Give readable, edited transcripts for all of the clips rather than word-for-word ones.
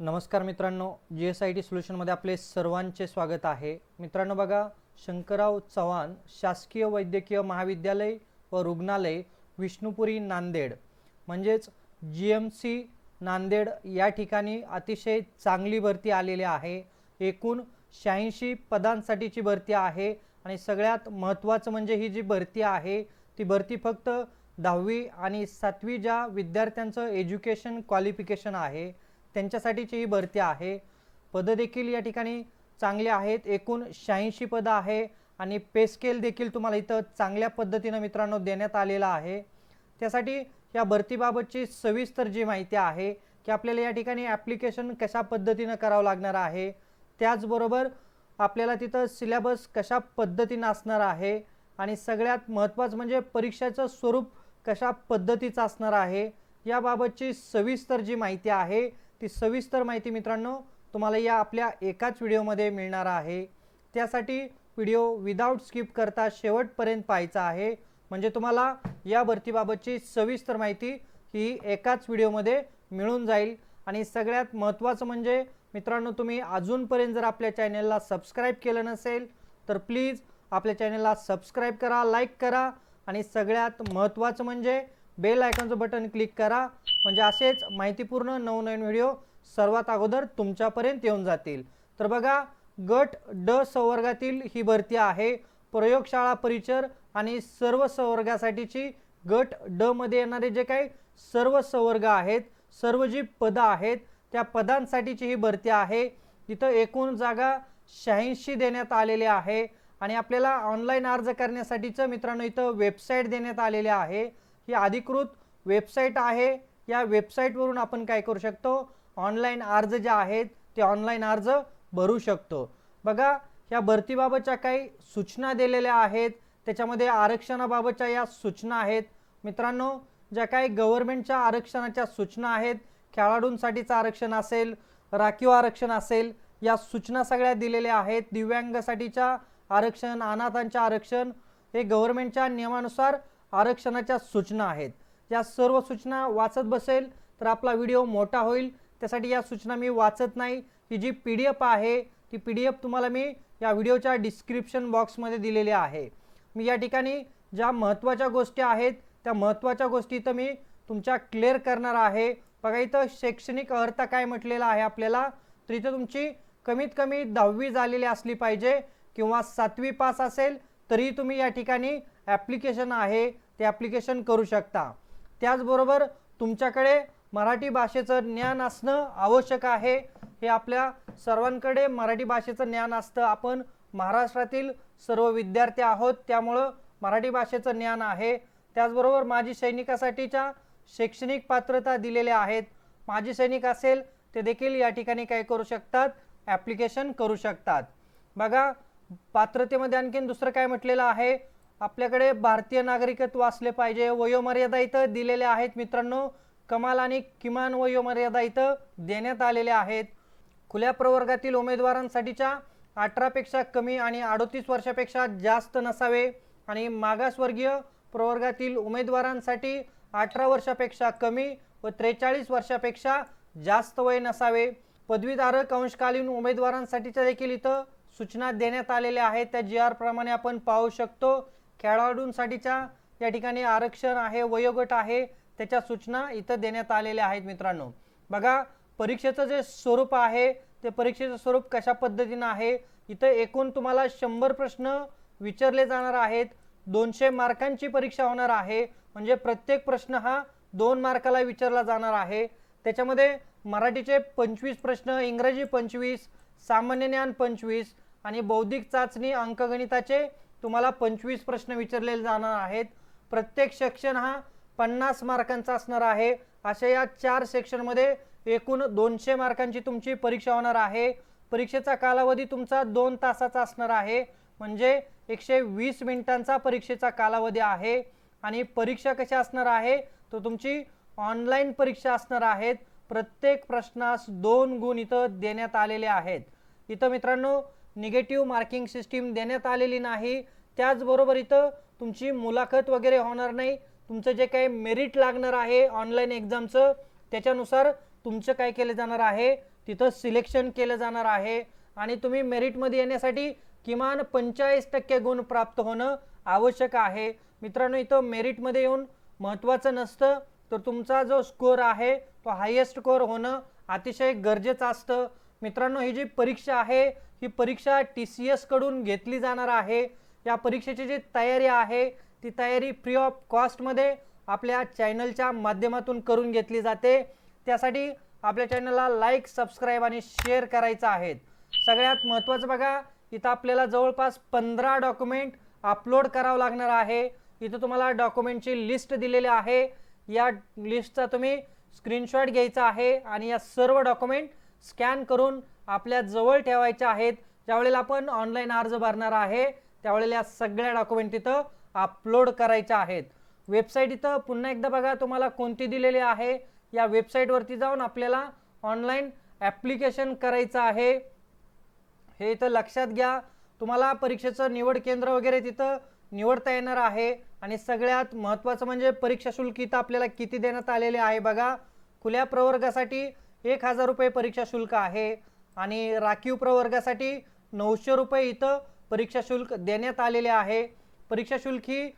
नमस्कार मित्रांनो, GSIT सोल्युशनमध्ये आपले सर्वांचे स्वागत आहे। मित्रांनो बघा, शंकरराव चव्हाण शासकीय वैद्यकीय महाविद्यालय व रुग्णालय विष्णुपुरी नांदेड म्हणजेच GMC नांदेड या ठिकाणी अतिशय चांगली भरती आलेली आहे। एकूण 86 पदांसाठीची भरती आहे आणि सगळ्यात महत्त्वाचं म्हणजे ही जी भरती आहे ती भरती फक्त 10वी आणि 7वी ज्या विद्यार्थ्यांचं एज्युकेशन क्वालिफिकेशन आहे त्यांच्यासाठीची ही भरती आहे। पद देखील या ठिकाणी चांगले आहेत। एकूण 86 पद आहे आणि पे स्केल देखील तुम्हाला इथं चांगल्या पद्धतीने मित्रांनो देण्यात आलेला आहे। त्यासाठी या भरतीबाबतची सविस्तर जी माहिती आहे की आपल्याला या ठिकाणी ॲप्लिकेशन कशा पद्धतीने करावं लागणार आहे, त्याचबरोबर आपल्याला तिथं सिलेबस कशा पद्धतीने असणार आहे आणि सगळ्यात महत्त्वाचं म्हणजे परीक्षेचं स्वरूप कशा पद्धतीचं असणार आहे याबाबतची सविस्तर जी माहिती आहे ती सविस्तर माहिती मित्रांनो तुम्हाला या आपल्या एकाच व्हिडिओमध्ये मिळणार आहे। त्यासाठी व्हिडिओ विदाउट स्किप करता शेवटपर्यंत पाहायचा आहे, म्हणजे तुम्हाला या भरतीबाबतची सविस्तर माहिती ही एकाच व्हिडिओमध्ये मिळून जाईल। आणि सगळ्यात महत्त्वाचं म्हणजे मित्रांनो, तुम्ही अजूनपर्यंत जर आपल्या चॅनलला सबस्क्राइब केलं नसेल तर प्लीज आपल्या चॅनलला सबस्क्राइब करा, लाईक करा आणि सगळ्यात महत्त्वाचं म्हणजे बेल आयकॉनचं बटन क्लिक करा, म्हणजे असेच माहितीपूर्ण नवनवीन व्हिडिओ सर्वात अगोदर तुमच्यापर्यंत येऊन जातील। तर बघा, गट ड संवर्गातील ही भरती आहे। प्रयोगशाळा परिचर आणि सर्व संवर्गासाठीची गट ड मध्ये येणारे जे काही सर्व संवर्ग आहेत, सर्व जी पदं आहेत त्या पदांसाठीची ही भरती आहे। इथं एकूण जागा 86 देण्यात आलेले आहे आणि आपल्याला ऑनलाईन अर्ज करण्यासाठीचं मित्रांनो इथं वेबसाईट देण्यात आलेली आहे। ही अधिकृत वेबसाईट आहे। या वेबसाईटवरून आपण काय करू शकतो, ऑनलाईन अर्ज जे आहेत ते ऑनलाईन अर्ज भरू शकतो। बघा, या भरतीबाबतच्या काही सूचना दिलेल्या आहेत, त्याच्यामध्ये आरक्षणाबाबतच्या या सूचना आहेत मित्रांनो। ज्या काही गव्हर्नमेंटच्या आरक्षणाच्या सूचना आहेत, खेळाडूंसाठीचं आरक्षण असेल, राखीव आरक्षण असेल, या सूचना सगळ्या दिलेल्या आहेत। दिव्यांगासाठीच्या आरक्षण, अनाथांच्या आरक्षण, हे गव्हर्नमेंटच्या नियमानुसार आरक्षणाच्या सूचना आहेत। या सर्व सूचना वाचत बसेल तर आपला व्हिडिओ मोठा होईल, त्यासाठी या सूचना मी वाचत नाही। ही जी PDF आहे ती PDF तुम्हाला मी या व्हिडिओच्या डिस्क्रिप्शन बॉक्समध्ये दिलेली आहे। मी या ठिकाणी ज्या महत्त्वाच्या गोष्टी आहेत त्या महत्त्वाच्या गोष्टी इथं मी तुमच्या क्लिअर करणार आहे। बघा, इथं शैक्षणिक अर्हता काय म्हटलेलं आहे आपल्याला, तर इथं तुमची कमीत कमी 10वी झालेली असली पाहिजे किंवा 7वी पास असेल तरी तुम्ही या ठिकाणी ॲप्लिकेशन आहे ते ॲप्लिकेशन करू शकता। त्याचबरोबर तुमच्याकडे मराठी भाषेचं ज्ञान असणं आवश्यक आहे। हे आपल्या सर्वांकडे मराठी भाषेचं ज्ञान असतं। आपण महाराष्ट्रातील सर्व विद्यार्थी आहोत, त्यामुळं मराठी भाषेचं ज्ञान आहे। त्याचबरोबर माजी सैनिकासाठीच्या शैक्षणिक पात्रता दिलेल्या आहेत। माजी सैनिक असेल ते देखील या ठिकाणी काय करू शकतात, ॲप्लिकेशन करू शकतात। बघा, पात्रतेमध्ये आणखीन दुसरं काय म्हटलेलं आहे, आपल्याकडे भारतीय नागरिकत्व असले पाहिजे। वयोमर्यादा इथं दिलेल्या आहेत मित्रांनो, कमाल आणि किमान वयोमर्यादा इथं देण्यात आलेल्या आहेत। खुल्या प्रवर्गातील उमेदवारांसाठीच्या 18 पेक्षा कमी आणि 38 वर्षापेक्षा जास्त नसावे आणि मागासवर्गीय प्रवर्गातील उमेदवारांसाठी 18 वर्षापेक्षा कमी व 43 वर्षापेक्षा जास्त वय नसावे। पदवीधारक अंशकालीन उमेदवारांसाठीच्या देखील इथं सूचना देण्यात आलेल्या आहेत, त्या GR प्रमाणे आपण पाहू शकतो। खेळाडूंसाठीच्या या ठिकाणी आरक्षण आहे, वयोगट आहे, त्याच्या सूचना इथं देण्यात आलेल्या आहेत मित्रांनो। बघा, परीक्षेचं जे स्वरूप आहे ते परीक्षेचं स्वरूप कशा पद्धतीने आहे, इथं एकूण तुम्हाला 100 प्रश्न विचारले जाणार आहेत। 200 मार्कांची परीक्षा होणार आहे, म्हणजे प्रत्येक प्रश्न हा 2 मार्काला विचारला जाणार आहे। त्याच्यामध्ये मराठीचे 25 प्रश्न, इंग्रजी 25, सामान्य ज्ञान 25 आणि बौद्धिक चाचणी अंकगणिताचे तुम्हाला 25 प्रश्न विचारले जाणार आहेत। प्रत्येक सेक्शन हा 50 मार्कांचा असणार आहे। अशा या 4 सेक्शनमध्ये एकूण 200 मार्कांची तुमची परीक्षा होणार आहे। परीक्षेचा कालावधी तुमचा 2 तासाचा असणार आहे, म्हणजे 120 मिनिटांचा परीक्षेचा कालावधी आहे। आणि परीक्षा कशी असणार आहे, तर तुमची ऑनलाईन परीक्षा असणार आहेत। प्रत्येक प्रश्नास 2 गुण इथं देण्यात आलेले आहेत। इथं मित्रांनो निगेटिव्ह मार्किंग सिस्टीम देण्यात आलेली नाही। त्याचबरोबर इथं तुमची मुलाखत वगैरे होणार नाही। तुमचं जे काही मेरिट लागणार आहे ऑनलाईन एक्झामचं त्याच्यानुसार तुमचं काय केलं जाणार आहे, तिथं सिलेक्शन केलं जाणार आहे आणि तुम्ही मेरिटमध्ये येण्यासाठी किमान 45% गुण प्राप्त होणं आवश्यक आहे। मित्रांनो, इथं मेरिटमध्ये येऊन महत्त्वाचं नसतं, तर तुमचा जो स्कोर आहे तो हायेस्ट स्कोर होणं अतिशय गरजेचं असतं। मित्रांनो, ही जी परीक्षा आहे ही परीक्षा TCS कडून घेतली जाणार आहे। या परीक्षेची जी तयारी आहे ती तयारी फ्री ऑफ कॉस्टमध्ये आपल्या चॅनलच्या माध्यमातून करून घेतली जाते। त्यासाठी आपल्या चॅनलला लाईक, सबस्क्राईब आणि शेअर करायचं आहे। सगळ्यात महत्त्वाचं बघा, इथं आपल्याला जवळपास 15 डॉक्युमेंट अपलोड करावं लागणार आहे। इथं तुम्हाला डॉक्युमेंटची लिस्ट दिलेली आहे। या लिस्टचा तुम्ही स्क्रीनशॉट घ्यायचा आहे आणि या सर्व डॉक्युमेंट स्कॅन करून आपल्या जवळ ठेवायचे आहेत। ज्यावेळेला आपण ऑनलाईन अर्ज भरणार आहे त्यावेळेला या सगळ्या डॉक्युमेंट इथं अपलोड करायच्या आहेत। वेबसाईट इथं पुन्हा एकदा बघा तुम्हाला कोणती दिलेली आहे। या वेबसाईटवरती जाऊन आपल्याला ऑनलाईन ॲप्लिकेशन करायचं आहे। हे इथं लक्षात घ्या, तुम्हाला परीक्षेचं निवड केंद्र वगैरे तिथं निवडता येणार आहे। आणि सगळ्यात महत्त्वाचं म्हणजे परीक्षा शुल्क इथं आपल्याला किती देण्यात आलेले आहे बघा। खुल्या प्रवर्गासाठी 1000 रुपये परीक्षा शुल्क आहे आणि राखीव प्रवर्गासाठी 900 रुपये इथं परीक्षा शुल्क देण्यात आलेले आहे। परीक्षा शुल्क ही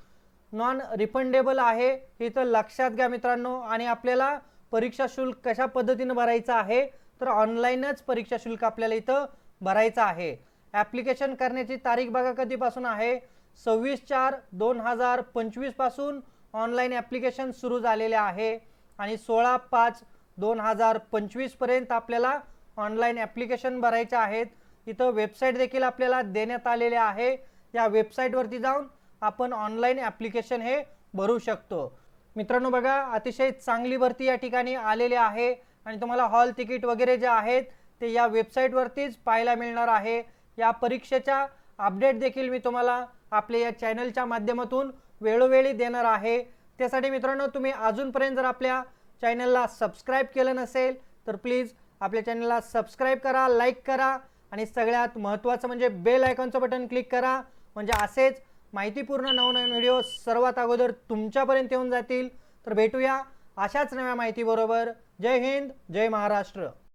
नॉन रिफंडेबल आहे, हे इथं लक्षात घ्या मित्रांनो। आणि आपल्याला परीक्षा शुल्क कशा पद्धतीने भरायचं आहे, तर ऑनलाईनच परीक्षा शुल्क आपल्याला इथं भरायचं आहे। ॲप्लिकेशन करण्याची तारीख बघा कधीपासून आहे, 26/4/2025 पासून ऑनलाईन ॲप्लिकेशन सुरू झालेले आहे आणि 16/5/2025 पर्यंत आपल्याला ऑनलाईन ॲप्लिकेशन भरायचे आहेत। इथं वेबसाईट देखील आपल्याला देण्यात आलेले आहे। या वेबसाईटवरती जाऊन आपण ऑनलाईन ॲप्लिकेशन हे भरू शकतो। मित्रांनो बघा, अतिशय चांगली भरती या ठिकाणी आलेली आहे आणि तुम्हाला हॉल तिकीट वगैरे जे आहेत ते या वेबसाईटवरतीच पाहायला मिळणार आहे। या परीक्षेच्या अपडेट देखील मी तुम्हाला आपल्या या चॅनलच्या माध्यमातून वेळोवेळी देणार आहे। त्यासाठी मित्रांनो, तुम्ही अजूनपर्यंत जर आपल्या चॅनलला सबस्क्राईब केलं नसेल तर प्लीज आपल्या चॅनलला सबस्क्राईब करा, लाईक करा आणि सगळ्यात महत्त्वाचं म्हणजे बेल आयकॉनचं बटन क्लिक करा, म्हणजे असेच माहितीपूर्ण नवनवीन व्हिडिओ सर्वात अगोदर तुमच्यापर्यंत येऊन जातील। तर भेटूया अशाच नव्या माहितीबरोबर। जय हिंद, जय महाराष्ट्र।